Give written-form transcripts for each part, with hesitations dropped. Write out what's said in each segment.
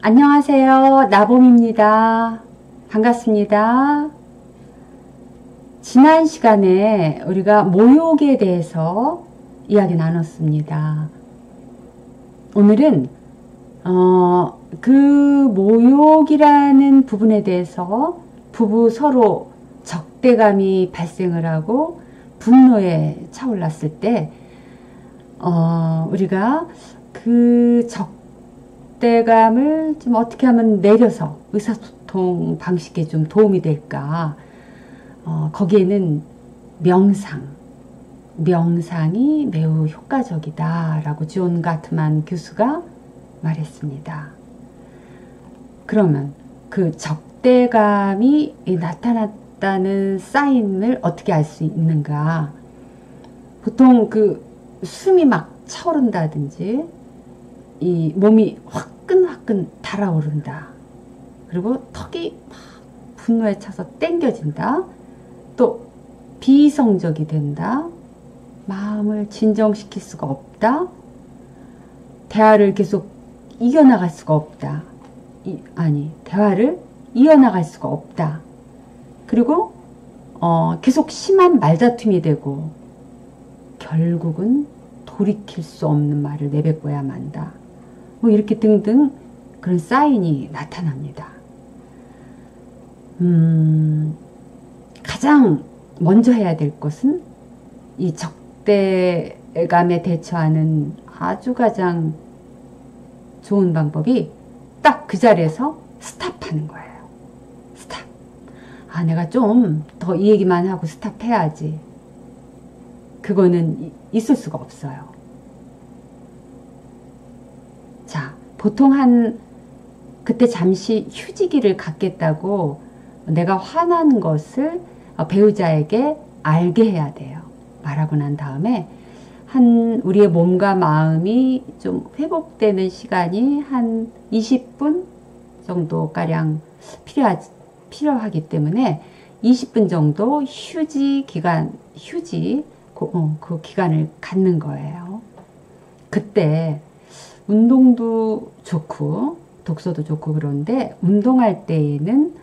안녕하세요. 나봄입니다. 반갑습니다. 지난 시간에 우리가 모욕에 대해서 이야기 나눴습니다. 오늘은 그 모욕이라는 부분에 대해서 부부 서로 적대감이 발생을 하고 분노에 차올랐을 때 우리가 그 적대감을 좀 어떻게 하면 내려서 의사소통 방식에 좀 도움이 될까? 거기에는 명상이 매우 효과적이다라고 존 가트만 교수가 말했습니다. 그러면 그 적대감이 나타났다는 사인을 어떻게 알 수 있는가? 보통 그 숨이 막 차오른다든지 이 몸이 화끈화끈 달아오른다. 그리고 턱이 막 분노에 차서 땡겨진다. 또 비이성적이 된다. 마음을 진정시킬 수가 없다. 대화를 계속 이겨나갈 수가 없다. 대화를 이어나갈 수가 없다. 그리고 계속 심한 말다툼이 되고 결국은 돌이킬 수 없는 말을 내뱉고야 만다. 뭐 이렇게 등등 그런 사인이 나타납니다. 가장 먼저 해야 될 것은 이 적대감에 대처하는 아주 가장 좋은 방법이 딱 그 자리에서 스탑하는 거예요. 스탑. 내가 좀 더 이 얘기만 하고 스탑해야지. 그거는 있을 수가 없어요. 자, 보통 그때 잠시 휴지기를 갖겠다고 내가 화난 것을 배우자에게 알게 해야 돼요. 말하고 난 다음에 우리의 몸과 마음이 좀 회복되는 시간이 한 20분 정도가량 필요하기 때문에 20분 정도 그 기간을 갖는 거예요. 그때 운동도 좋고 독서도 좋고 그런데 운동할 때에는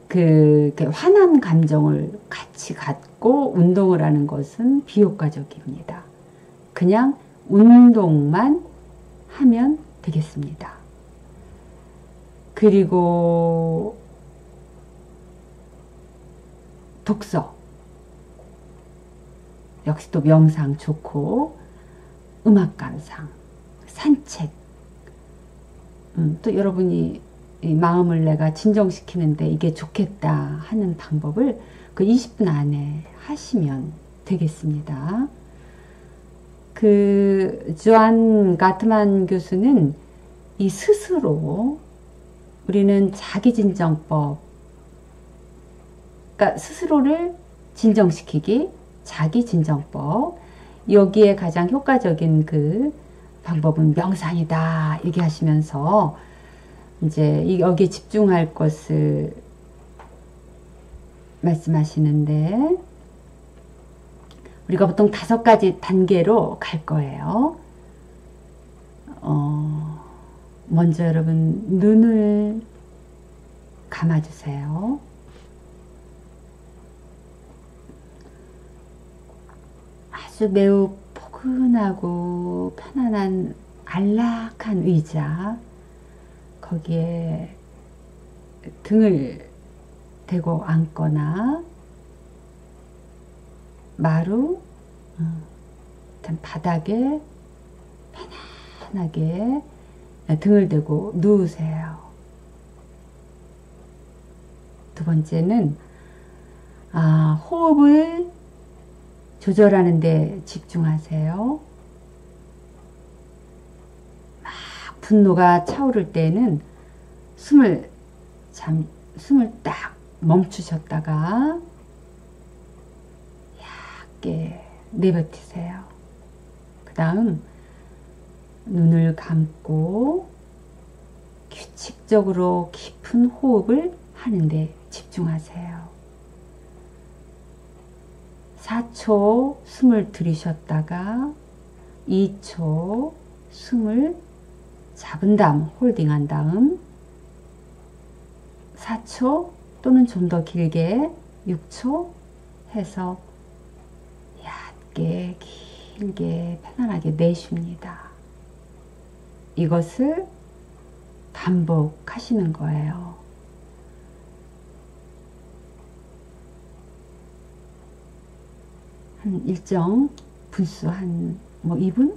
그 화난 감정을 같이 갖고 운동을 하는 것은 비효과적입니다. 그냥 운동만 하면 되겠습니다. 그리고 독서 역시 또 명상 좋고 음악 감상, 산책 또 여러분이 이 마음을 내가 진정시키는데 이게 좋겠다 하는 방법을 그 20분 안에 하시면 되겠습니다. 그 존 가트만 교수는 이 스스로 우리는 자기진정법, 그러니까 스스로를 진정시키기, 자기진정법, 여기에 가장 효과적인 그 방법은 명상이다 얘기하시면서 이제 여기에 집중할 것을 말씀하시는데 우리가 보통 5가지 단계로 갈 거예요. 먼저 여러분 눈을 감아주세요. 아주 매우 포근하고 편안한 안락한 의자, 거기에 등을 대고 앉거나 마루, 바닥에 편안하게 등을 대고 누우세요. 두 번째는 호흡을 조절하는 데 집중하세요. 막 분노가 차오를 때는 숨을 딱 멈추셨다가 얇게 내뱉으세요. 그 다음 눈을 감고 규칙적으로 깊은 호흡을 하는데 집중하세요. 4초 숨을 들이쉬었다가 2초 숨을 잡은 다음 홀딩한 다음 4초 또는 좀 더 길게 6초 해서 얇게 길게 편안하게 내쉽니다. 이것을 반복하시는 거예요. 한 일정 분수 한 2분?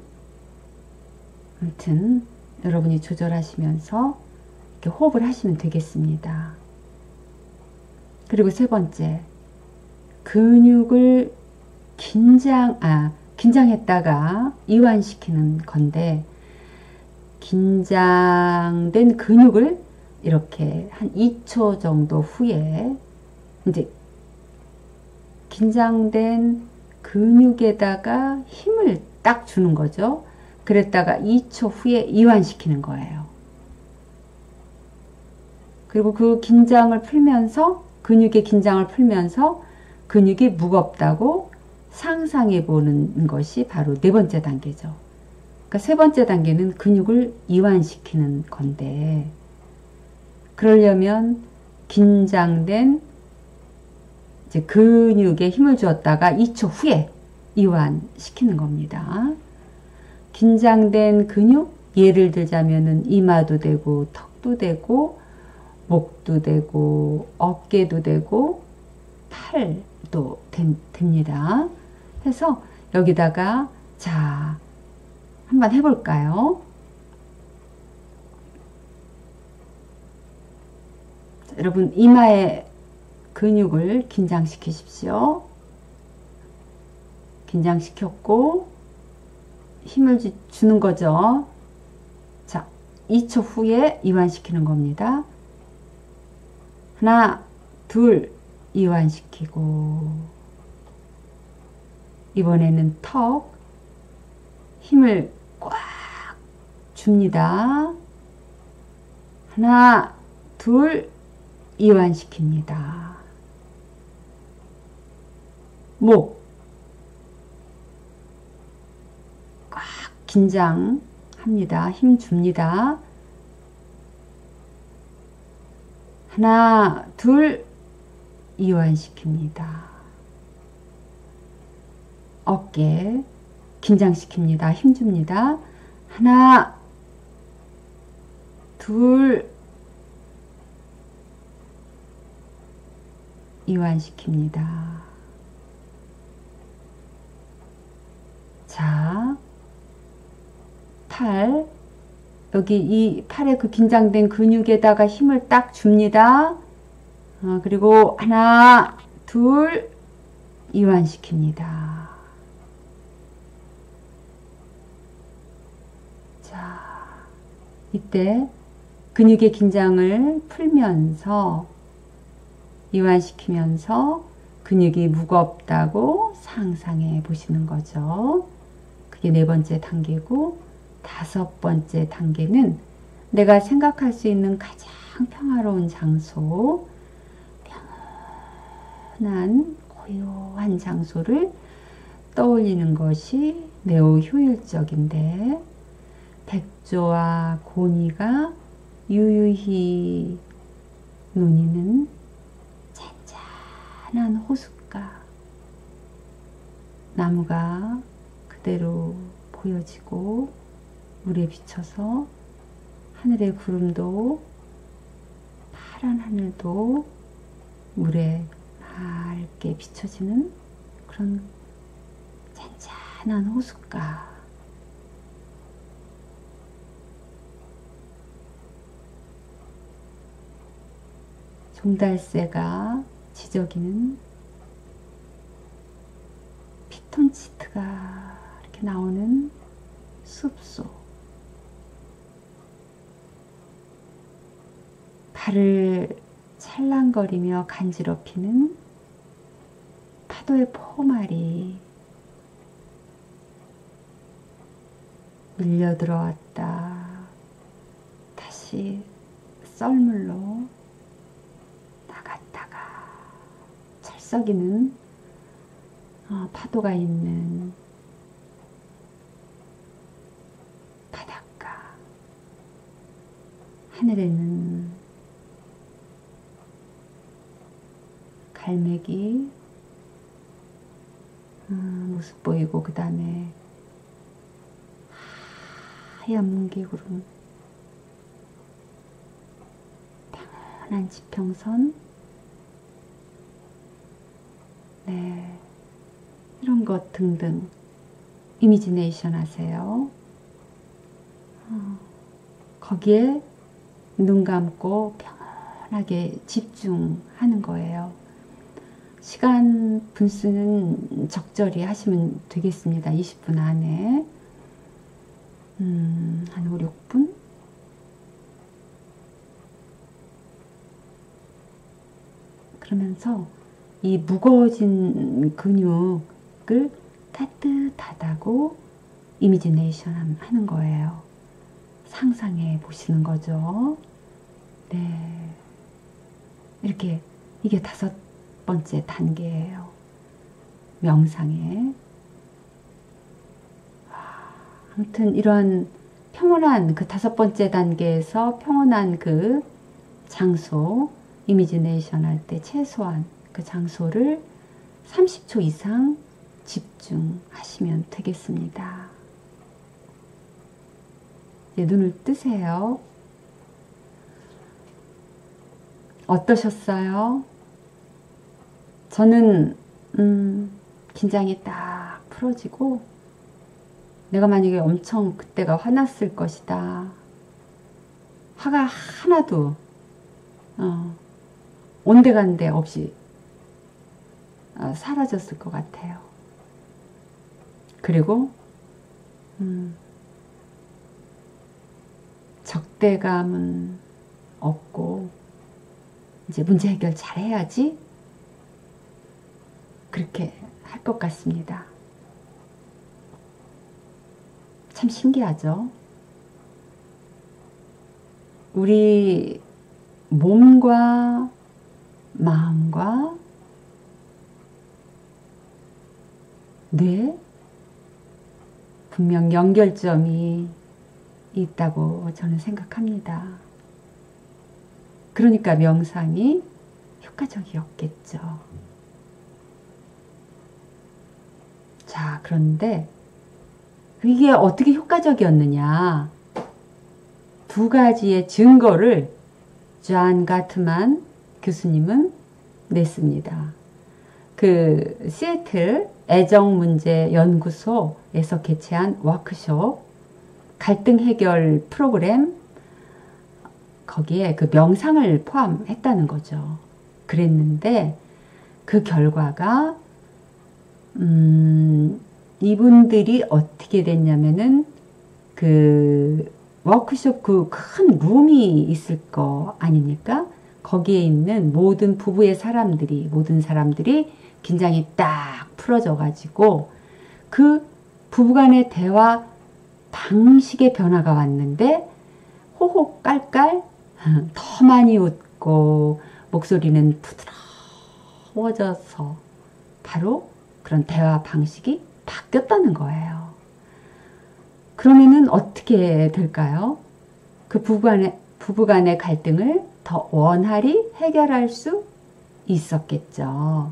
아무튼 여러분이 조절하시면서 이렇게 호흡을 하시면 되겠습니다. 그리고 세 번째, 근육을 긴장했다가 이완시키는 건데, 긴장된 근육을 이렇게 한 2초 정도 후에 이제 긴장된 근육에다가 힘을 딱 주는 거죠. 그랬다가 2초 후에 이완시키는 거예요. 그리고 그 긴장을 풀면서, 근육의 긴장을 풀면서 근육이 무겁다고 상상해 보는 것이 바로 네 번째 단계죠. 그러니까 세 번째 단계는 근육을 이완시키는 건데, 그러려면 긴장된 이제 근육에 힘을 주었다가 2초 후에 이완시키는 겁니다. 긴장된 근육, 예를 들자면은 이마도 되고, 턱도 되고, 목도 되고, 어깨도 되고, 팔도 됩니다. 해서 여기다가 자, 한번 해볼까요? 자, 여러분 이마의 근육을 긴장시키십시오. 긴장시켰고 힘을 주는 거죠. 자, 2초 후에 이완시키는 겁니다. 하나, 둘, 이완시키고, 이번에는 턱 힘을 꽉 줍니다. 하나, 둘, 이완시킵니다. 목 꽉 긴장합니다. 힘 줍니다. 하나, 둘, 이완시킵니다. 어깨 긴장시킵니다. 힘 줍니다. 하나, 둘, 이완시킵니다. 자, 팔, 여기 이 팔의 그 긴장된 근육에다가 힘을 딱 줍니다. 그리고 하나, 둘, 이완시킵니다. 자, 이때 근육의 긴장을 풀면서 이완시키면서 근육이 무겁다고 상상해 보시는 거죠. 그게 네 번째 단계고, 다섯 번째 단계는 내가 생각할 수 있는 가장 평화로운 장소, 편한 고요한 장소를 떠올리는 것이 매우 효율적인데, 백조와 고니가 유유히 논이는 잔잔한 호숫가, 나무가 그대로 보여지고 물에 비쳐서 하늘의 구름도 파란 하늘도 물에 맑게 비춰지는 그런 잔잔한 호숫가. 종달새가 지저귀는 피톤치트가 이렇게 나오는 숲속, 발을 찰랑거리며 간지럽히는 파도의 포말이 밀려 들어왔다 다시 썰물로 나갔다가 찰썩이는 파도가 있는 바닷가. 하늘에는 갈매기 모습 보이고, 그 다음에 하얀 뭉게구름, 평안한 지평선, 네, 이런 것 등등 이미지네이션 하세요. 거기에 눈 감고 편하게 집중하는 거예요. 시간 분수는 적절히 하시면 되겠습니다. 20분 안에 한 5, 6분? 그러면서 이 무거워진 근육을 따뜻하다고 이미지네이션 하는 거예요. 상상해 보시는 거죠. 네. 이렇게, 이게 5번째 단계예요. 명상에. 아무튼 이런 평온한 그 5번째 단계에서 평온한 그 장소, 이미지네이션 할 때 최소한 그 장소를 30초 이상 집중하시면 되겠습니다. 이제 눈을 뜨세요. 어떠셨어요? 저는 긴장이 딱 풀어지고, 내가 만약에 엄청 그때가 화났을 것이다, 화가 하나도 온데간데 없이 사라졌을 것 같아요. 그리고 적대감은 없고, 이제 문제 해결 잘 해야지, 그렇게 할 것 같습니다. 참 신기하죠? 우리 몸과 마음과 뇌, 분명 연결점이 있다고 저는 생각합니다. 그러니까 명상이 효과적이었겠죠. 자, 그런데 이게 어떻게 효과적이었느냐? 2가지의 증거를 존 가트만 교수님은 냈습니다. 그 시애틀 애정문제연구소에서 개최한 워크숍, 갈등 해결 프로그램, 거기에 그 명상을 포함했다는 거죠. 그랬는데 그 결과가 이분들이 어떻게 됐냐면은, 그 워크숍 그 큰 룸이 있을 거 아닙니까? 거기에 있는 모든 부부의 사람들이, 모든 사람들이 긴장이 딱 풀어져 가지고 그 부부간의 대화 방식의 변화가 왔는데, 호호 깔깔 더 많이 웃고 목소리는 부드러워져서 바로 그런 대화 방식이 바뀌었다는 거예요. 그러면은 어떻게 될까요? 그 부부간의 갈등을 더 원활히 해결할 수 있었겠죠.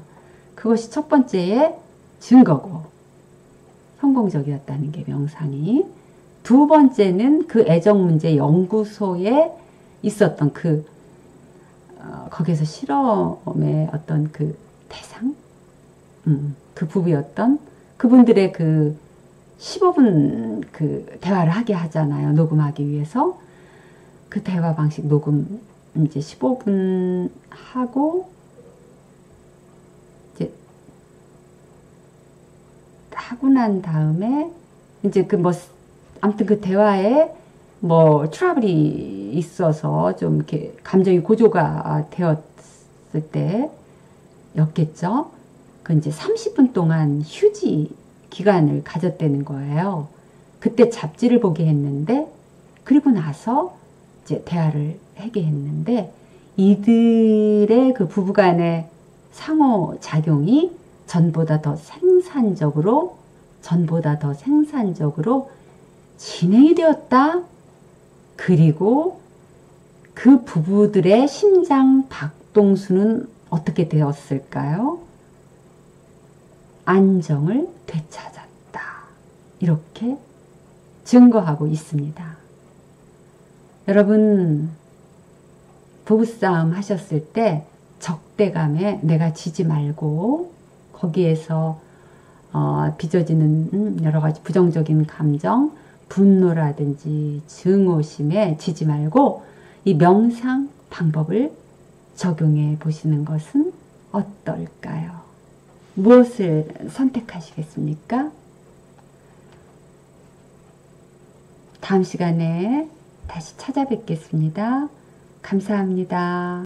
그것이 첫 번째의 증거고, 성공적이었다는 게 명상이. 2번째는 그 애정문제 연구소에 있었던 거기서 실험의 어떤 그 대상? 그 부부였던 그분들의 그 15분 그 대화를 하게 하잖아요. 녹음하기 위해서. 그 대화 방식 녹음 이제 15분 하고, 이제 하고 난 다음에 이제 아무튼 그 대화에 트러블이 있어서 좀 이렇게 감정이 고조가 되었을 때였겠죠. 그 이제 30분 동안 휴지 기간을 가졌다는 거예요. 그때 잡지를 보게 했는데, 그리고 나서 이제 대화를 하게 했는데, 이들의 그 부부간의 상호작용이 전보다 더 생산적으로 진행이 되었다. 그리고 그 부부들의 심장 박동수는 어떻게 되었을까요? 안정을 되찾았다. 이렇게 증거하고 있습니다. 여러분, 부부싸움 하셨을 때 적대감에 내가 지지 말고 거기에서 빚어지는 여러 가지 부정적인 감정, 분노라든지 증오심에 지지 말고 이 명상 방법을 적용해 보시는 것은 어떨까요? 무엇을 선택하시겠습니까? 다음 시간에 다시 찾아뵙겠습니다. 감사합니다.